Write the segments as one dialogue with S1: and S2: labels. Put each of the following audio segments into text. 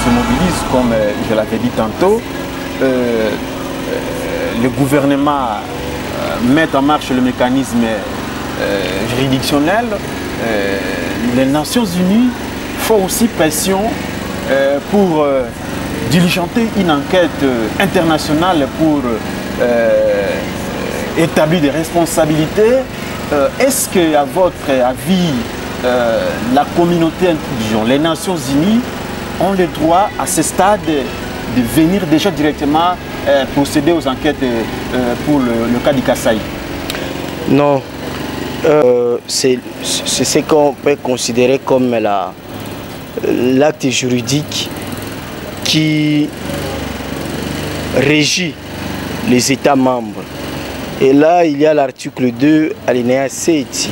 S1: se mobilise, comme je l'avais dit tantôt. Le gouvernement met en marche le mécanisme juridictionnel. Les Nations Unies font aussi pression pour diligenter une enquête internationale pour établir des responsabilités. Est-ce que, à votre avis, la communauté, disons, les Nations Unies ont le droit à ce stade de venir déjà directement procéder aux enquêtes pour le cas du Kasaï?
S2: Non, c'est ce qu'on peut considérer comme l'acte juridique qui régit les États membres. Et là, il y a l'article 2, alinéa 7,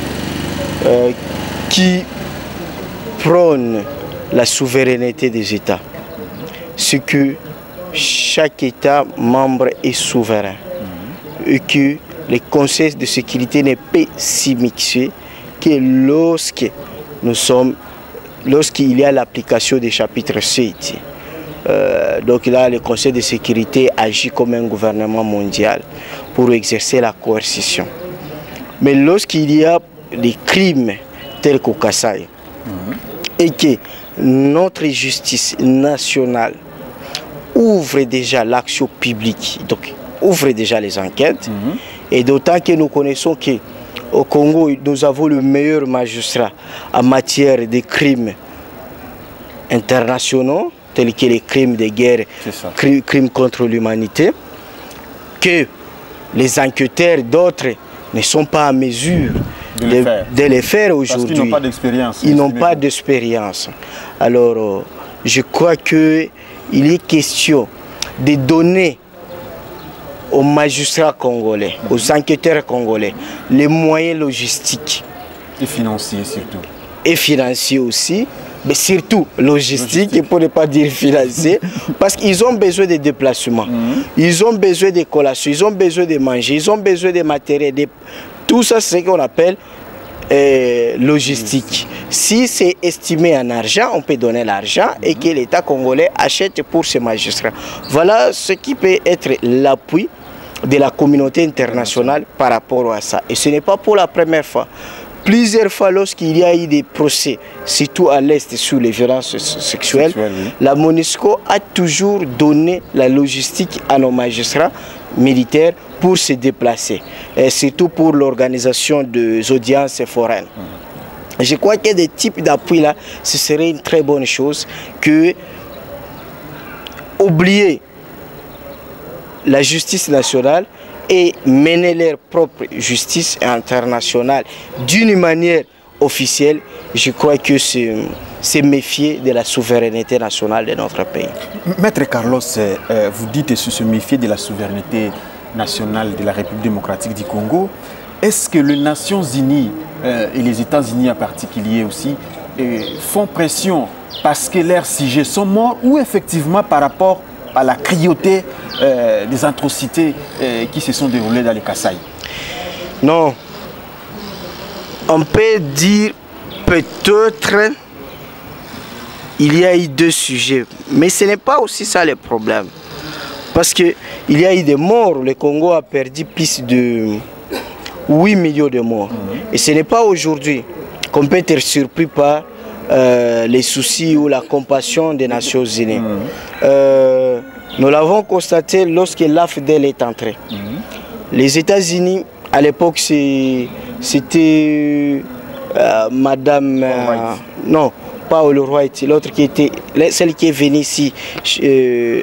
S2: qui prône la souveraineté des États. Ce que chaque État membre est souverain. Et que le Conseil de sécurité ne peut s'y mixer que lorsqu'il y a l'application du chapitre 7. Donc là, le Conseil de sécurité agit comme un gouvernement mondial pour exercer la coercition. Mais lorsqu'il y a des crimes tels qu'au Kasaï, et que notre justice nationale ouvre déjà l'action publique, donc ouvre déjà les enquêtes, et d'autant que nous connaissons qu'au Congo, nous avons le meilleur magistrat en matière de crimes internationaux, tels que les crimes de guerre, crimes contre l'humanité, que les enquêteurs d'autres ne sont pas en mesure de les faire aujourd'hui.
S1: Parce qu'ils n'ont pas d'expérience.
S2: Ils n'ont pas d'expérience. Alors, je crois qu'il est question de donner aux magistrats congolais, aux enquêteurs congolais, les moyens logistiques.
S1: Et financiers surtout.
S2: Et financiers aussi, mais surtout logistique, pour ne pas dire financier, parce qu'ils ont besoin de déplacements, ils ont besoin de collations, ils ont besoin de manger, ils ont besoin de matériel, tout ça c'est ce qu'on appelle logistique. Si c'est estimé en argent, on peut donner l'argent et que l'État congolais achète pour ces magistrats. Voilà ce qui peut être l'appui de la communauté internationale par rapport à ça. Et ce n'est pas pour la première fois. Plusieurs fois, lorsqu'il y a eu des procès, surtout à l'Est sur les violences sexuelles, la MONUSCO a toujours donné la logistique à nos magistrats militaires pour se déplacer, et surtout pour l'organisation des audiences foraines. Je crois que des types d'appui-là, ce serait une très bonne chose que oublier la justice nationale et mener leur propre justice internationale d'une manière officielle. Je crois que c'est méfier de la souveraineté nationale de notre pays.
S1: Maître Carlos, vous dites se méfier de la souveraineté nationale de la République démocratique du Congo. Est-ce que les Nations Unies et les États-Unis en particulier aussi font pression parce que leurs sujets sont morts ou effectivement par rapport à la cruauté des atrocités qui se sont déroulées dans les Kasaï?
S2: Non. On peut dire peut-être il y a eu deux sujets, mais ce n'est pas aussi ça le problème. Parce qu'il y a eu des morts, le Congo a perdu plus de 8 millions de morts. Et ce n'est pas aujourd'hui qu'on peut être surpris par les soucis ou la compassion des Nations Unies. Nous l'avons constaté lorsque l'AFDEL est entré. Les États-Unis, à l'époque, c'était Madame... non, pas Holroyd, l'autre qui était... Celle qui est venue ici,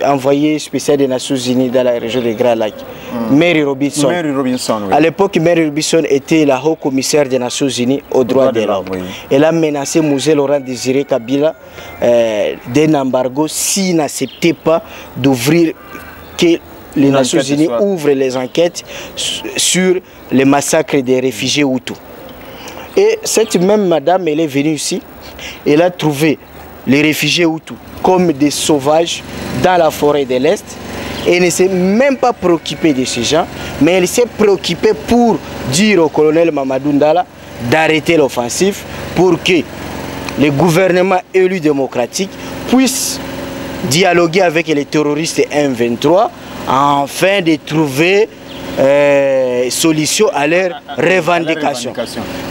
S2: envoyée spéciale des Nations Unies dans la région des Grands Lacs. Mary Robinson.
S1: Mary Robinson, oui.
S2: À l'époque, Mary Robinson était la haut-commissaire des Nations Unies aux droits de l'homme. Elle a menacé Mosé Laurent Désiré Kabila d'un embargo s'il n'acceptait pas d'ouvrir, que les Nations Unies ouvrent les enquêtes sur les massacres des réfugiés Hutus. Et cette même madame, elle est venue ici, elle a trouvé les réfugiés Hutus comme des sauvages dans la forêt de l'Est. Et elle ne s'est même pas préoccupée de ces gens, mais elle s'est préoccupée pour dire au colonel Mamadou Ndala d'arrêter l'offensive pour que le gouvernement élu démocratique puisse dialoguer avec les terroristes M23 afin de trouver solution à leurs revendications.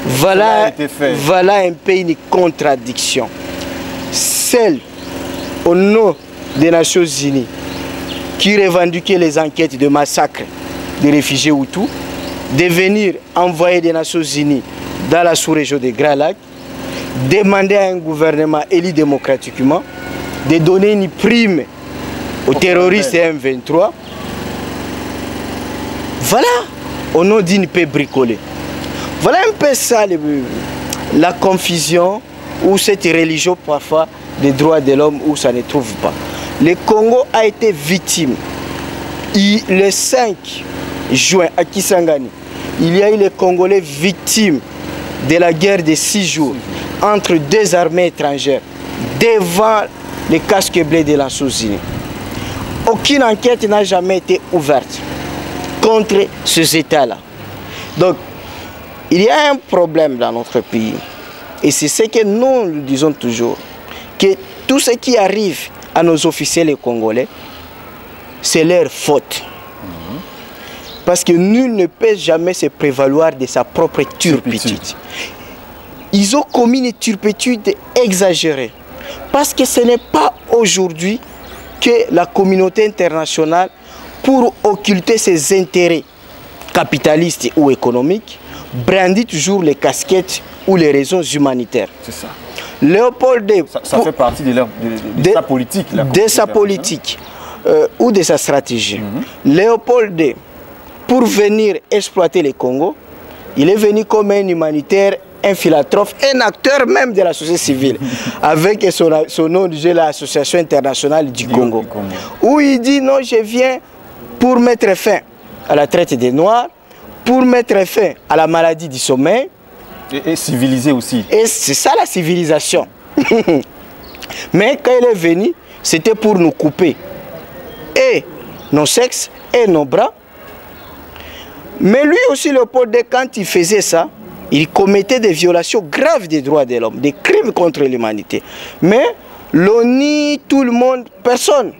S2: Voilà un peu une contradiction. Celle au nom des Nations Unies qui revendiquait les enquêtes de massacre des réfugiés Hutus, de venir envoyer des Nations Unies dans la sous-région des Grands Lacs, demander à un gouvernement élu démocratiquement de donner une prime aux terroristes M23. Voilà, au nom d'une paix bricolée. Voilà un peu ça, la confusion ou cette religion parfois des droits de l'homme où ça ne trouve pas. Le Congo a été victime. Le 5 juin à Kisangani, il y a eu les Congolais victimes de la guerre de 6 jours entre deux armées étrangères devant les casques bleus de la Nations Unies. Aucune enquête n'a jamais été ouverte contre ces États-là. Donc, il y a un problème dans notre pays. Et c'est ce que nous disons toujours, que tout ce qui arrive à nos officiels congolais, c'est leur faute. Parce que nul ne peut jamais se prévaloir de sa propre turpitude. Ils ont commis une turpitude exagérée. Parce que ce n'est pas aujourd'hui que la communauté internationale, pour occulter ses intérêts capitalistes ou économiques, brandit toujours les casquettes ou les raisons humanitaires.
S1: C'est ça.
S2: Léopold II,
S1: ça fait partie de sa politique.
S2: De sa politique ou de sa stratégie. Léopold II, pour venir exploiter le Congo, il est venu comme un humanitaire, un philanthrope, un acteur même de la société civile, avec son nom de l'Association internationale du Congo, où il dit non, je viens pour mettre fin à la traite des Noirs, pour mettre fin à la maladie du sommeil.
S1: Et civiliser aussi.
S2: Et c'est ça la civilisation. Mais quand il est venu, c'était pour nous couper et nos sexes et nos bras. Mais lui aussi, Léopold II, quand il faisait ça, il commettait des violations graves des droits de l'homme, des crimes contre l'humanité. Mais l'ONU, tout le monde, personne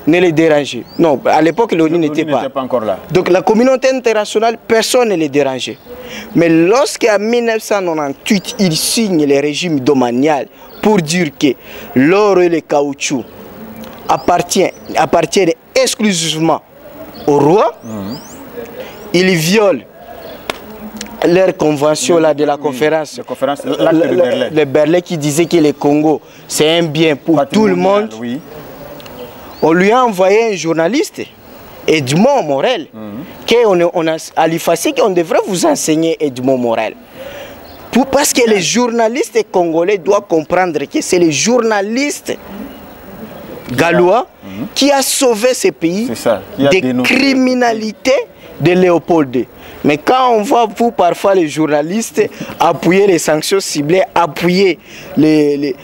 S2: ne les dérangeait. Non, à l'époque, l'ONU n'était pas
S1: encore là.
S2: Donc la communauté internationale, personne ne les dérangeait. Mais lorsqu'en 1998, il signe le régime domanial pour dire que l'or et le caoutchouc appartiennent exclusivement au roi, il viole leur convention là de la conférence de Berlin qui disait que le Congo c'est un bien pour tout le monde.
S1: Oui.
S2: On lui a envoyé un journaliste, Edmond Morel, à l'IFACIC, on devrait vous enseigner Edmond Morel. Parce que les journalistes congolais doivent comprendre que c'est les journalistes gallois qui a sauvé ce pays des criminalités de Léopold II. Mais quand on voit vous parfois les journalistes appuyer les sanctions ciblées, appuyer les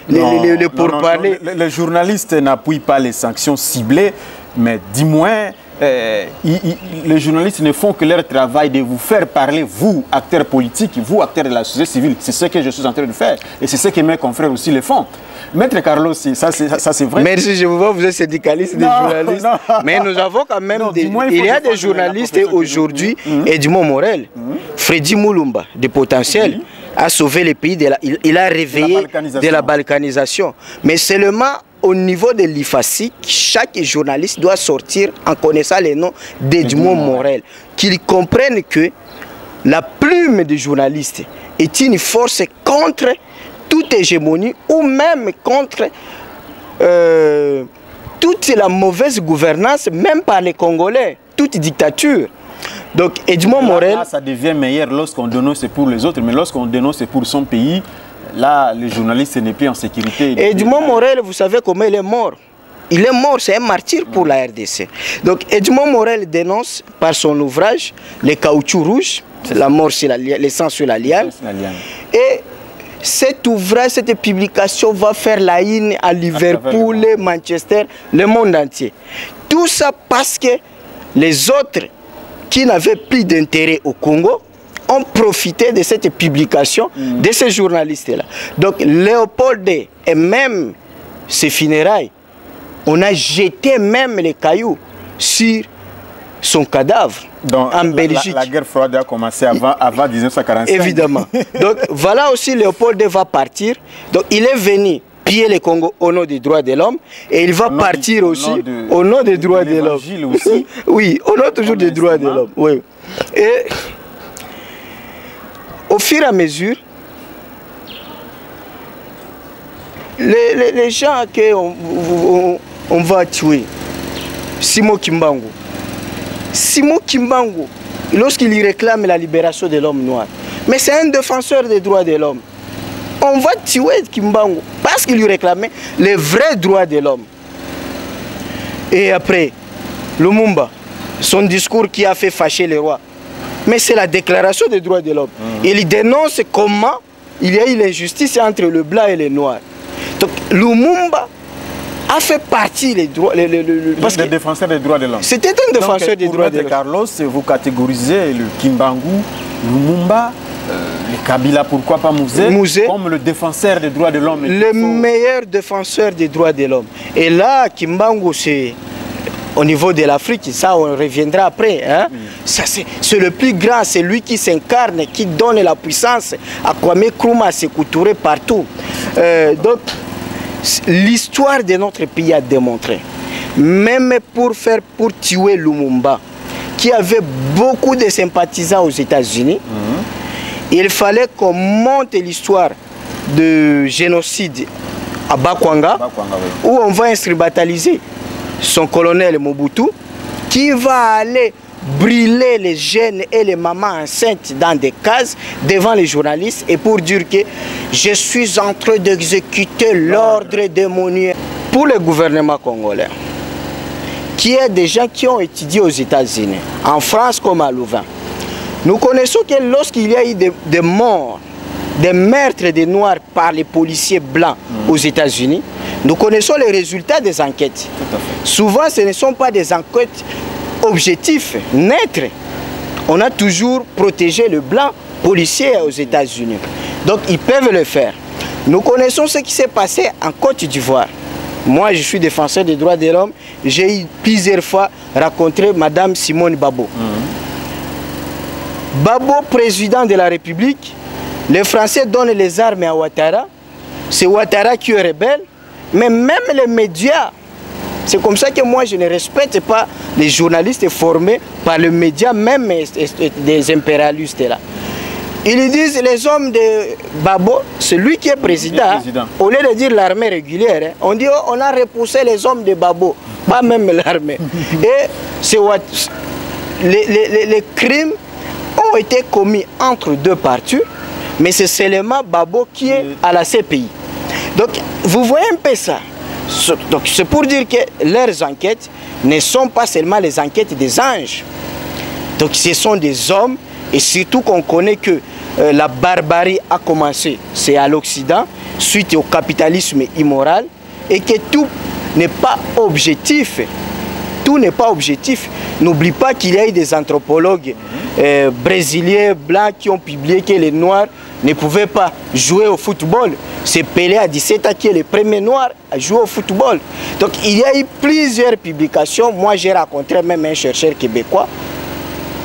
S2: pourparlers.
S1: Les journalistes n'appuient pas les sanctions ciblées, mais du moins, les journalistes ne font que leur travail de vous faire parler, vous, acteurs politiques, vous, acteurs de la société civile. C'est ce que je suis en train de faire. Et c'est ce que mes confrères aussi le font. Maître Carlos, ça c'est vrai.
S2: Merci, je vous vois, vous êtes syndicaliste des journalistes. Non. Mais nous avons quand même il y a des journalistes aujourd'hui, Edmond Morel, Freddy Moulumba, de Potentiel, a sauvé le pays, il a réveillé de la balkanisation. Mais seulement au niveau de l'IFACIC, chaque journaliste doit sortir en connaissant les noms d'Edmond Morel, qu'ils comprennent que la plume du journaliste est une force contre toute hégémonie ou même contre toute la mauvaise gouvernance, même par les Congolais, toute dictature. Donc Edmond Morel...
S1: Là, ça devient meilleur lorsqu'on dénonce pour les autres, mais lorsqu'on dénonce pour son pays, là, le journaliste n'est plus en sécurité.
S2: Edmond Morel, vous savez comment il est mort? Il est mort, c'est un martyr pour la RDC. Donc Edmond Morel dénonce par son ouvrage « Les caoutchoucs rouges », la mort, c'est le sang sur la liane. Et cet ouvrage, cette publication va faire la une à Liverpool, Manchester, le monde entier. Tout ça parce que les autres qui n'avaient plus d'intérêt au Congo ont profité de cette publication de ces journalistes-là. Donc Léopold II et même ses funérailles On a jeté même les cailloux sur son cadavre.
S1: Donc,
S2: en Belgique.
S1: La guerre froide a commencé avant 1945.
S2: Évidemment. Donc voilà aussi Léopold va partir. Donc il est venu piller le Congo au nom des droits de l'homme et il va partir aussi au nom des droits de l'homme. Oui, au nom toujours des droits de l'homme. Oui. Et au fur et à mesure, les gens qu'on va tuer, Simon Kimbangu, lorsqu'il réclame la libération de l'homme noir, mais c'est un défenseur des droits de l'homme. On va tuer Kimbangu parce qu'il lui réclamait les vrais droits de l'homme. Et après, Lumumba, son discours qui a fait fâcher les rois, mais c'est la déclaration des droits de l'homme. Il dénonce comment il y a eu l'injustice entre le blanc et le noir. Donc Lumumba a fait partie des droits,
S1: le défenseur des droits de l'homme.
S2: C'était un défenseur des droits de l'homme.
S1: Carlos, vous catégorisez le Kimbangu, Lumumba, le Kabila, pourquoi pas Mouzé, comme le défenseur des droits de l'homme.
S2: Le meilleur défenseur des droits de l'homme. Et là, Kimbangu, c'est au niveau de l'Afrique, ça on reviendra après. Hein? C'est le plus grand, c'est lui qui s'incarne, qui donne la puissance à Kwame Nkrumah, à Sékou Touré partout. Donc, l'histoire de notre pays a démontré, même pour tuer Lumumba, qui avait beaucoup de sympathisants aux États-Unis, il fallait qu'on monte l'histoire de génocide à Bakwanga, où on va instrumentaliser son colonel Mobutu, qui va aller brûler les jeunes et les mamans enceintes dans des cases devant les journalistes et pour dire que je suis en train d'exécuter l'ordre démoniaque. Pour le gouvernement congolais, qui est des gens qui ont étudié aux États-Unis, en France comme à Louvain, nous connaissons que lorsqu'il y a eu des morts, des meurtres des Noirs par les policiers blancs aux États-Unis, nous connaissons les résultats des enquêtes. Souvent, ce ne sont pas des enquêtes objectifs, nets. On a toujours protégé le blanc policier aux États-Unis. Donc, ils peuvent le faire. Nous connaissons ce qui s'est passé en Côte d'Ivoire. Moi, je suis défenseur des droits de l'homme. J'ai eu plusieurs fois rencontré Madame Simone Babo. Babo, président de la République, les Français donnent les armes à Ouattara. C'est Ouattara qui est rebelle. Mais même les médias, c'est comme ça que moi je ne respecte pas les journalistes formés par les médias, même des impérialistes là. Ils disent les hommes de Babo, c'est lui qui est président. Au lieu de dire l'armée régulière, hein, on dit oh, on a repoussé les hommes de Babo, pas même l'armée. Et les crimes ont été commis entre deux parties, mais c'est seulement Babo qui est à la CPI. Donc, vous voyez un peu ça. Donc, c'est pour dire que leurs enquêtes ne sont pas seulement les enquêtes des anges. Donc, ce sont des hommes, et surtout qu'on connaît que la barbarie a commencé, c'est à l'Occident, suite au capitalisme immoral, et que tout n'est pas objectif. Tout n'est pas objectif. N'oublie pas qu'il y a eu des anthropologues brésiliens, blancs, qui ont publié que les Noirs ne pouvaient pas jouer au football. C'est Pelé à 17 ans qui est le premier Noir à jouer au football. Donc il y a eu plusieurs publications. Moi j'ai rencontré même un chercheur québécois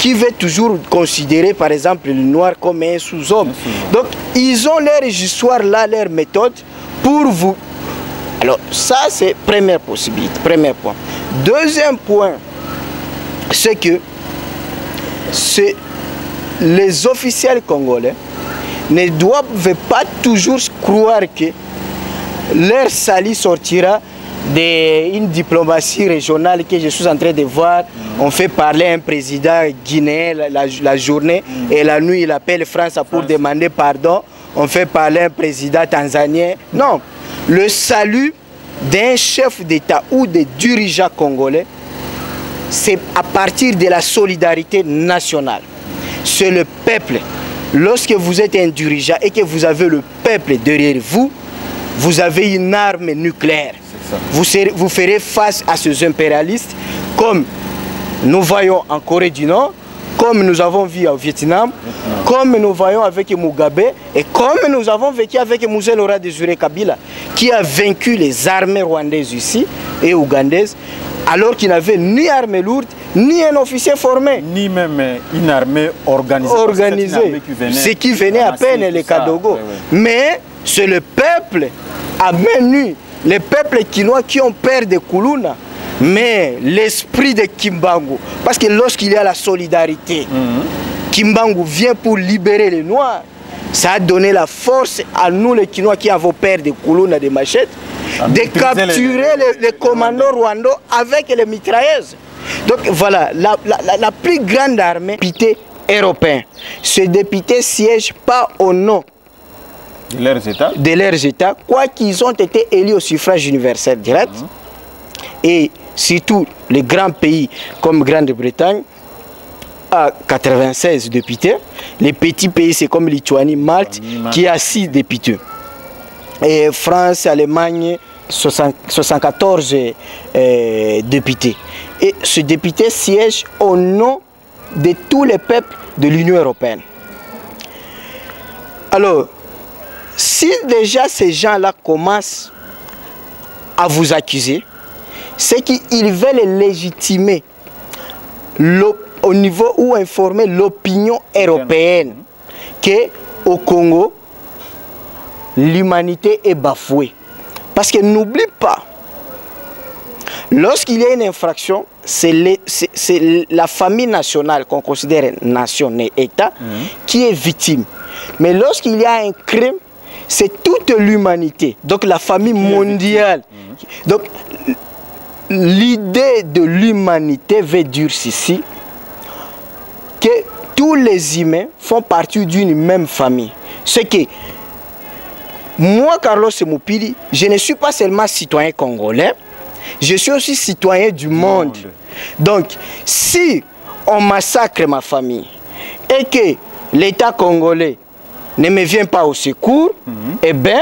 S2: qui veut toujours considérer par exemple le Noir comme un sous-homme. Donc ils ont leur histoire là, leur méthode pour vous. Alors ça c'est première possibilité, premier point. Deuxième point, c'est que les officiels congolais ne doivent pas toujours croire que leur salut sortira d'une diplomatie régionale que je suis en train de voir. On fait parler un président guinéen la journée et la nuit il appelle France pour demander pardon. On fait parler un président tanzanien. Non, le salut d'un chef d'État ou des dirigeants congolais, c'est à partir de la solidarité nationale. C'est le peuple. Lorsque vous êtes un dirigeant et que vous avez le peuple derrière vous, vous avez une arme nucléaire. Vous ferez face à ces impérialistes comme nous voyons en Corée du Nord, comme nous avons vu au Vietnam, comme nous voyons avec Mugabe et comme nous avons vécu avec Mzee Laurent Désiré Kabila, qui a vaincu les armées rwandaises ici et ougandaises, alors qu'il n'avait ni armée lourde, ni un officier formé.
S1: Ni même une armée organisée.
S2: Ce qui venait à peine les Kadogo.
S1: Ouais.
S2: Mais c'est le peuple à main nue, les peuples quinois qui ont peur de Kuluna, mais l'esprit de Kimbangu. Parce que lorsqu'il y a la solidarité, Kimbangu vient pour libérer les Noirs. Ça a donné la force à nous les Quinois qui avons peur de Kuluna, des machettes, de capturer les commandos rwandais avec les mitrailleuses. Donc voilà, la plus grande armée députés européens. Ces députés siègent pas au nom de leurs États, quoiqu'ils ont été élus au suffrage universel direct. Et surtout les grands pays comme Grande-Bretagne a 96 députés. Les petits pays c'est comme Lituanie, Malte qui a 6 députés. Et France, Allemagne, 74 députés. Et ce député siège au nom de tous les peuples de l'Union européenne. Alors, si déjà ces gens-là commencent à vous accuser, c'est qu'ils veulent légitimer au niveau où informer l'opinion européenne qu'au Congo, l'humanité est bafouée. Parce que n'oublie pas, lorsqu'il y a une infraction, c'est la famille nationale qu'on considère nation et État qui est victime. Mais lorsqu'il y a un crime, c'est toute l'humanité, donc la famille mondiale. Donc l'idée de l'humanité veut dire ceci, que tous les humains font partie d'une même famille. C'est que moi, Carlos Mupili, je ne suis pas seulement citoyen congolais, je suis aussi citoyen du monde. Donc, si on massacre ma famille et que l'État congolais ne me vient pas au secours, eh bien,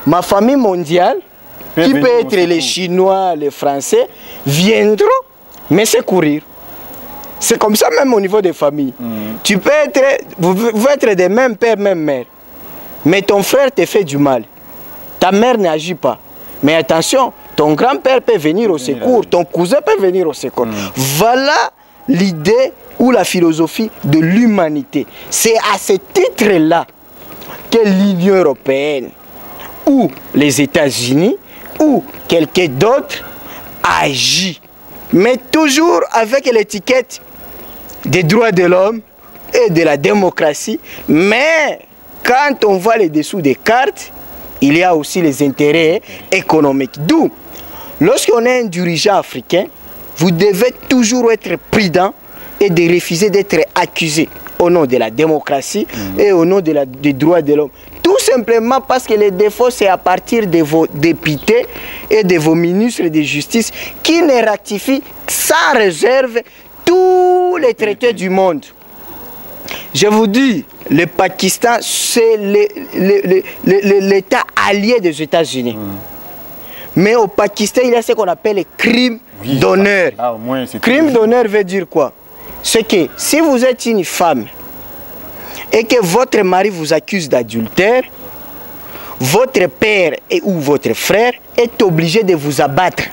S2: ma famille mondiale, qui peut être les Chinois, les Français, viendront me secourir. C'est comme ça même au niveau des familles. Tu peux être, vous pouvez être des mêmes pères, même mères. Mais ton frère te fait du mal. Ta mère n'agit pas. Mais attention, ton grand-père peut venir au secours, ton cousin peut venir au secours. Voilà l'idée ou la philosophie de l'humanité. C'est à ce titre-là que l'Union européenne ou les États-Unis ou quelqu'un d'autre agit. Mais toujours avec l'étiquette des droits de l'homme et de la démocratie. Mais quand on voit les dessous des cartes, il y a aussi les intérêts économiques. D'où, lorsqu'on est un dirigeant africain, vous devez toujours être prudent et de refuser d'être accusé au nom de la démocratie et au nom des droits de l'homme. Tout simplement parce que les défauts, c'est à partir de vos députés et de vos ministres de justice qui ne ratifient sans réserve tous les traités du monde. Je vous dis, le Pakistan, c'est l'État allié des États-Unis. Mais au Pakistan, il y a ce qu'on appelle les crimes d'honneur. Crime d'honneur veut dire quoi? C'est que si vous êtes une femme et que votre mari vous accuse d'adultère, votre père ou votre frère est obligé de vous abattre.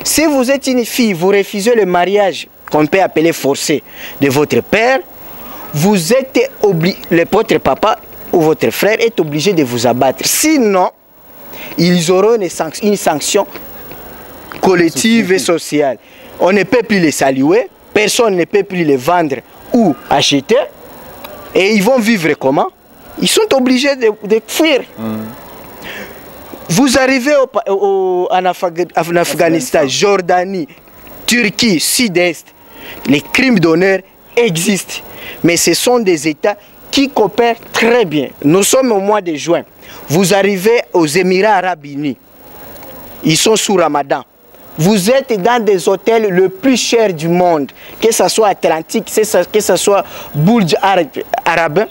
S2: Si vous êtes une fille, vous refusez le mariage qu'on peut appeler forcé de votre père, vous êtes obligé, votre papa ou votre frère est obligé de vous abattre. Sinon, ils auront une sanction collective et sociale. On ne peut plus les saluer, personne ne peut plus les vendre ou acheter. Et ils vont vivre comment? Ils sont obligés de fuir. Vous arrivez en Afghanistan, Jordanie, Turquie, Sud-Est, les crimes d'honneur existent. Mais ce sont des États qui coopèrent très bien. Nous sommes au mois de juin. Vous arrivez aux Émirats Arabes Unis. Ils sont sous Ramadan. Vous êtes dans des hôtels le plus chers du monde, que ce soit Atlantique, que ce soit Burj Arabe.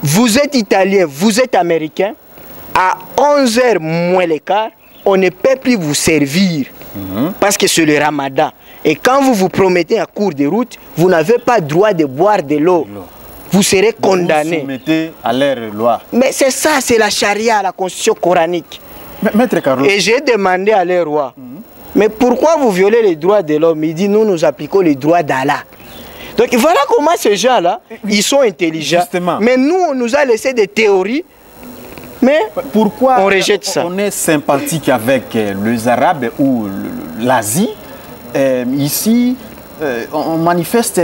S2: Vous êtes italien, vous êtes américain. À 11h moins le quart, on ne peut plus vous servir. Parce que c'est le Ramadan. Et quand vous vous promettez en cours de route, vous n'avez pas droit de boire de l'eau. Vous serez condamné.
S1: Vous soumettez à leur loi.
S2: Mais c'est ça, c'est la charia, la constitution coranique.
S1: Maître Carlos.
S2: Et j'ai demandé à leur roi, mais pourquoi vous violez les droits de l'homme? Il dit, nous appliquons les droits d'Allah. Donc voilà comment ces gens-là, ils sont intelligents. Justement. Mais nous, on nous a laissé des théories. Mais
S1: pourquoi
S2: on rejette ça?
S1: On est sympathique avec les Arabes ou l'Asie. Ici, on manifeste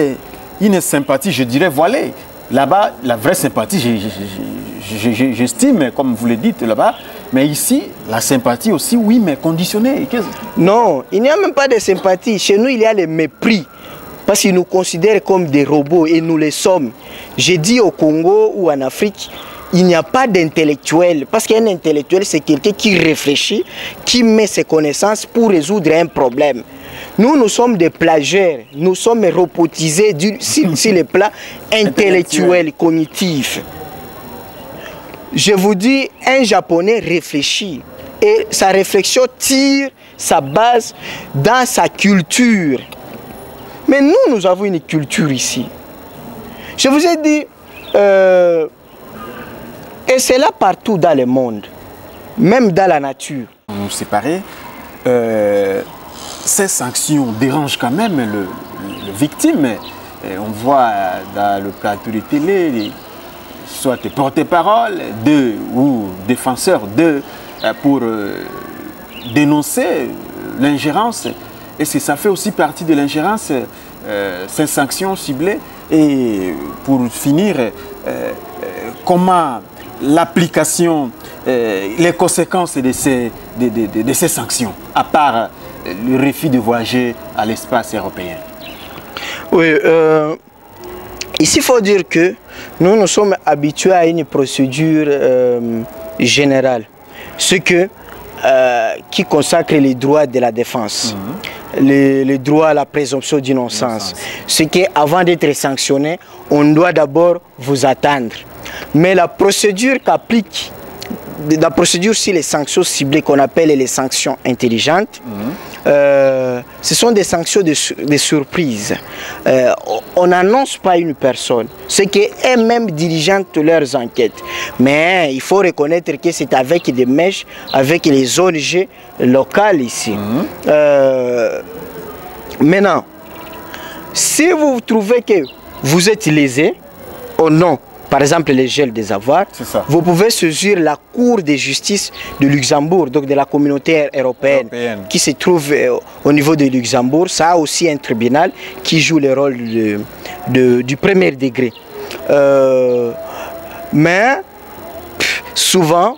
S1: une sympathie, je dirais, voilée. Là-bas, la vraie sympathie, j'estime, comme vous le dites là-bas, mais ici, la sympathie aussi, oui, mais conditionnée.
S2: Non, il n'y a même pas de sympathie. Chez nous, il y a le mépris. Parce qu'ils nous considèrent comme des robots et nous les sommes. J'ai dit au Congo ou en Afrique, il n'y a pas d'intellectuel. Parce qu'un intellectuel, c'est quelqu'un qui réfléchit, qui met ses connaissances pour résoudre un problème. Nous sommes des plagiaires. Nous sommes robotisés sur les plans intellectuels, cognitifs. Je vous dis, un Japonais réfléchit. Et sa réflexion tire sa base dans sa culture. Mais nous avons une culture ici. Je vous ai dit, et c'est là partout dans le monde, même dans la nature.
S1: Nous séparer, ces sanctions dérangent quand même le victime. Et on voit dans le plateau de télé, soit des porte-parole ou défenseurs pour dénoncer l'ingérence. Et ça fait aussi partie de l'ingérence, ces sanctions ciblées. Et pour finir, comment l'application, les conséquences de ces sanctions, à part le refus de voyager à l'espace européen?
S2: Oui, ici il faut dire que nous sommes habitués à une procédure générale, ce qui consacre les droits de la défense, les droits à la présomption d'innocence. Ce qui, avant d'être sanctionné, on doit d'abord vous attendre. Mais la procédure qu'applique, la procédure sur les sanctions ciblées qu'on appelle les sanctions intelligentes, ce sont des sanctions de surprise. On n'annonce pas une personne, ce qui est même dirigeante leurs enquêtes. Mais il faut reconnaître que c'est avec des mèches, avec les ONG locales ici. Maintenant, si vous trouvez que vous êtes lésé, au nom, par exemple, les gels des avoirs, vous pouvez saisir la Cour de justice de Luxembourg, donc de la communauté européenne. Qui se trouve au niveau de Luxembourg. Ça a aussi un tribunal qui joue le rôle du premier degré. Mais souvent,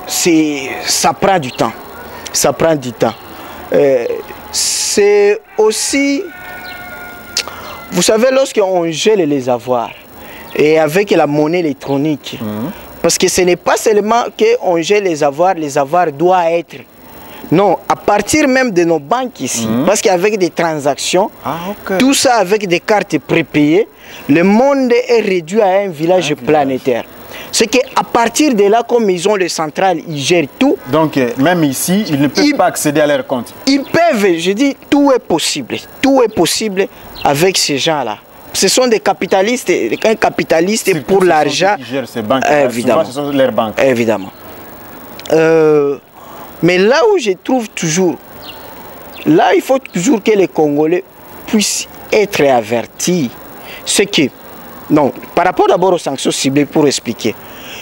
S2: ça prend du temps. Ça prend du temps. C'est aussi, vous savez, lorsqu'on gèle les avoirs, et avec la monnaie électronique. Parce que ce n'est pas seulement qu'on gèle les avoirs doivent être. Non, à partir même de nos banques ici. Parce qu'avec des transactions, tout ça avec des cartes prépayées, le monde est réduit à un village planétaire. C'est qu'à partir de là, comme ils ont le central, ils gèrent tout.
S1: Donc, même ici, ils ne peuvent pas accéder à leur compte.
S2: Ils peuvent, je dis, tout est possible. Tout est possible avec ces gens-là. Ce sont des capitalistes, un capitaliste pour l'argent.
S1: Évidemment. Ce sont leurs banques.
S2: Évidemment. Mais là où je trouve toujours, là il faut toujours que les Congolais puissent être avertis. C'est que, non, par rapport d'abord aux sanctions ciblées pour expliquer,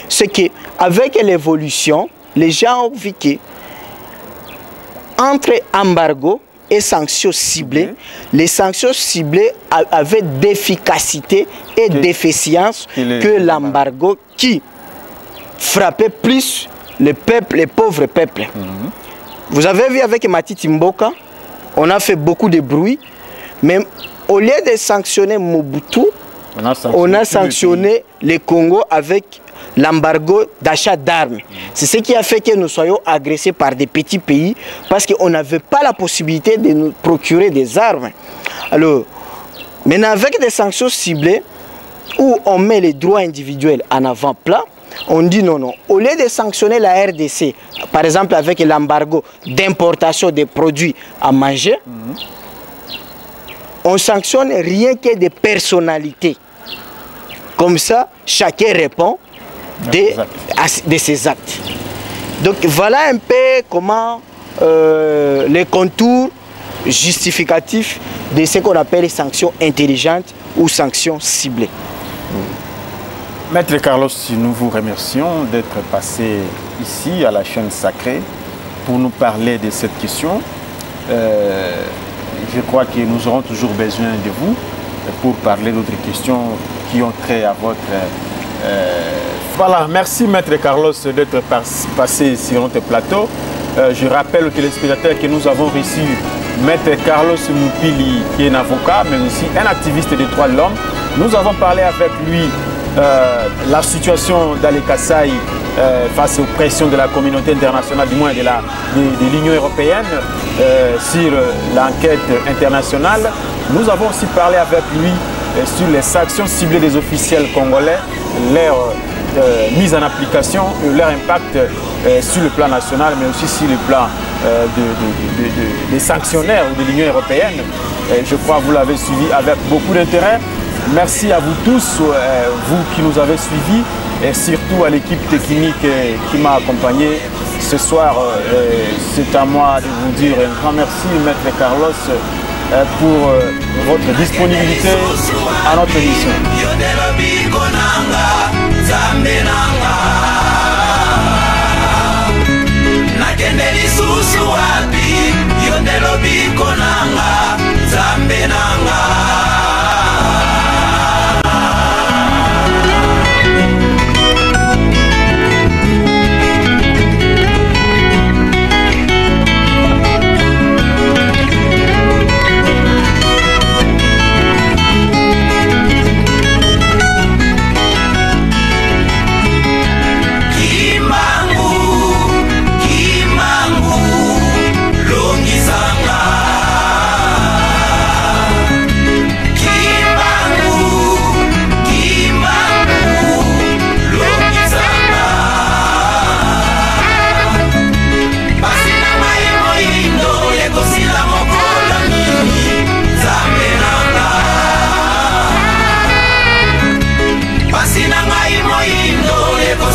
S2: c'est qu'avec l'évolution, les gens ont vu que entre embargo et sanctions ciblées, les sanctions ciblées avaient d'efficacité et d'efficience que l'embargo qui frappait plus les peuples, les pauvres peuples. Vous avez vu avec Matiti Mboka, on a fait beaucoup de bruit, mais au lieu de sanctionner Mobutu, on a sanctionné le Congo avec l'embargo d'achat d'armes. C'est ce qui a fait que nous soyons agressés par des petits pays parce qu'on n'avait pas la possibilité de nous procurer des armes. Alors, maintenant avec des sanctions ciblées où on met les droits individuels en avant-plan, on dit non, non. Au lieu de sanctionner la RDC, par exemple avec l'embargo d'importation des produits à manger, on sanctionne rien que des personnalités. Comme ça, chacun répond de ses actes. Donc voilà un peu comment les contours justificatifs de ce qu'on appelle les sanctions intelligentes ou sanctions ciblées.
S1: Maître Carlos, nous vous remercions d'être passé ici à la chaîne sacrée pour nous parler de cette question. Je crois que nous aurons toujours besoin de vous pour parler d'autres questions qui ont trait à votre... Voilà, merci Maître Carlos d'être passé sur notre plateau. Je rappelle aux téléspectateurs que nous avons reçu Maître Carlos Mupili, qui est un avocat, mais aussi un activiste des droits de l'homme. Nous avons parlé avec lui la situation d'Ali Kassai face aux pressions de la communauté internationale, du moins de l'Union européenne, sur l'enquête internationale. Nous avons aussi parlé avec lui sur les sanctions ciblées des officiels congolais, leur mise en application, leur impact sur le plan national, mais aussi sur le plan des sanctionnaires ou de l'Union européenne. Je crois que vous l'avez suivi avec beaucoup d'intérêt. Merci à vous tous, vous qui nous avez suivis, et surtout à l'équipe technique qui m'a accompagné ce soir. C'est à moi de vous dire un grand merci, Maître Carlos, pour votre disponibilité à notre émission.
S3: Sinanga imo indo, eko